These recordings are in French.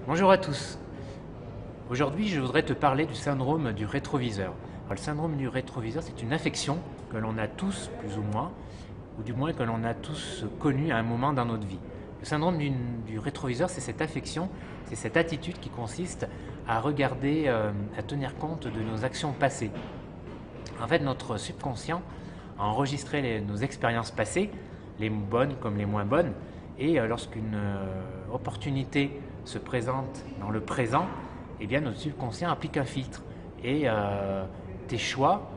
Bonjour à tous. Aujourd'hui, je voudrais te parler du syndrome du rétroviseur. Alors, le syndrome du rétroviseur, c'est une affection que l'on a tous, plus ou moins, ou du moins que l'on a tous connu à un moment dans notre vie. Le syndrome du rétroviseur, c'est cette affection, c'est cette attitude qui consiste à regarder, à tenir compte de nos actions passées. En fait, notre subconscient a enregistré nos expériences passées, les bonnes comme les moins bonnes, et lorsqu'une opportunité se présente dans le présent, eh bien notre subconscient applique un filtre. Et tes choix,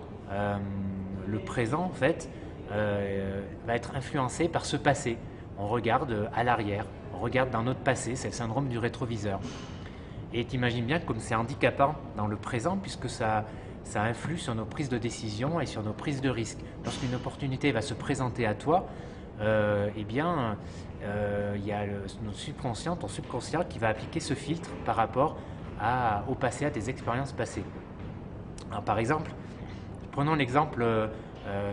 le présent en fait, va être influencé par ce passé. On regarde à l'arrière, on regarde dans notre passé, c'est le syndrome du rétroviseur. Et tu imagines bien comme c'est handicapant dans le présent puisque ça influe sur nos prises de décision et sur nos prises de risques. Lorsqu'une opportunité va se présenter à toi, eh bien, il y a notre subconscient, ton subconscient qui va appliquer ce filtre par rapport au passé, à tes expériences passées. Alors, par exemple, prenons l'exemple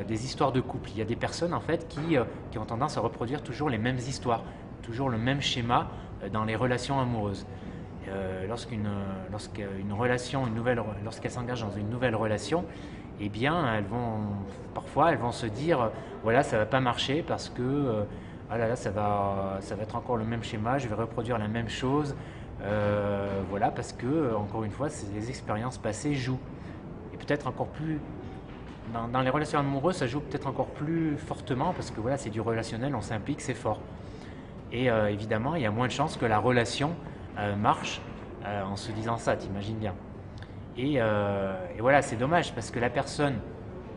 des histoires de couple. Il y a des personnes en fait qui ont tendance à reproduire toujours les mêmes histoires, toujours le même schéma dans les relations amoureuses. Lorsqu'elles s'engagent dans une nouvelle relation, eh bien, parfois, elles vont se dire, voilà, ça va pas marcher parce que, ah là là, ça va être encore le même schéma, je vais reproduire la même chose, voilà, parce que, encore une fois, les expériences passées jouent. Et peut-être encore plus, dans les relations amoureuses, ça joue peut-être encore plus fortement parce que voilà, c'est du relationnel, on s'implique, c'est fort. Et évidemment, il y a moins de chances que la relation marche en se disant ça, t'imagines bien. Et voilà, c'est dommage parce que la personne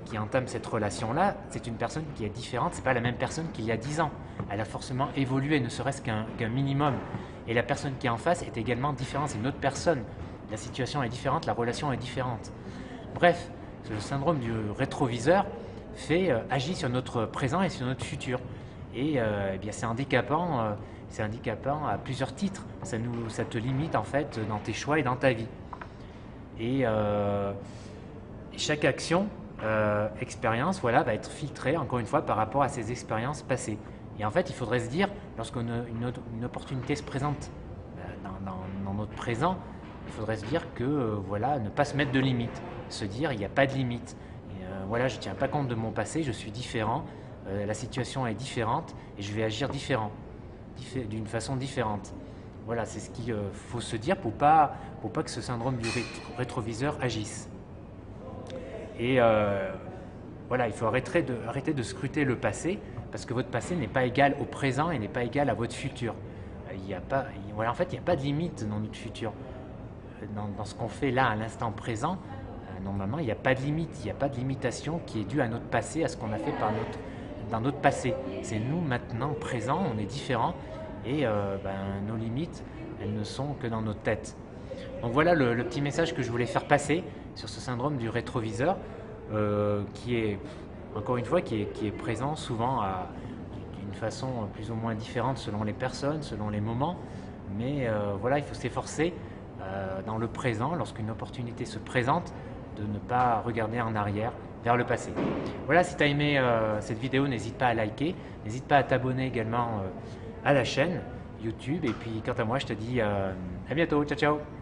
qui entame cette relation-là, c'est une personne qui est différente, c'est pas la même personne qu'il y a 10 ans. Elle a forcément évolué, ne serait-ce qu'un minimum. Et la personne qui est en face est également différente, c'est une autre personne. La situation est différente, la relation est différente. Bref, le syndrome du rétroviseur agit sur notre présent et sur notre futur. Et eh bien, c'est handicapant à plusieurs titres. Ça te limite en fait dans tes choix et dans ta vie. Et chaque action, expérience, voilà, va être filtrée encore une fois par rapport à ses expériences passées. Et en fait, il faudrait se dire, lorsqu'une opportunité se présente dans notre présent, il faudrait se dire que voilà, ne pas se mettre de limites, se dire il n'y a pas de limite. Et, voilà, je ne tiens pas compte de mon passé, je suis différent, la situation est différente et je vais agir d'une façon différente. Voilà, c'est ce qu'il faut se dire pour pas que ce syndrome du rétroviseur agisse. Et voilà, il faut arrêter de scruter le passé parce que votre passé n'est pas égal au présent et n'est pas égal à votre futur. Voilà, en fait, il n'y a pas de limite dans notre futur. Dans ce qu'on fait là à l'instant présent, normalement, il n'y a pas de limite, il n'y a pas de limitation qui est due à notre passé, à ce qu'on a fait dans notre passé. C'est nous maintenant, présent, on est différents et nos limites, elles ne sont que dans notre tête. Donc voilà le petit message que je voulais faire passer sur ce syndrome du rétroviseur qui est, encore une fois, qui est présent souvent d'une façon plus ou moins différente selon les personnes, selon les moments. Mais voilà, il faut s'efforcer dans le présent, lorsqu'une opportunité se présente, de ne pas regarder en arrière vers le passé. Voilà, si tu as aimé cette vidéo, n'hésite pas à liker, n'hésite pas à t'abonner également à la chaîne YouTube. Et puis quant à moi, je te dis à bientôt, ciao ciao.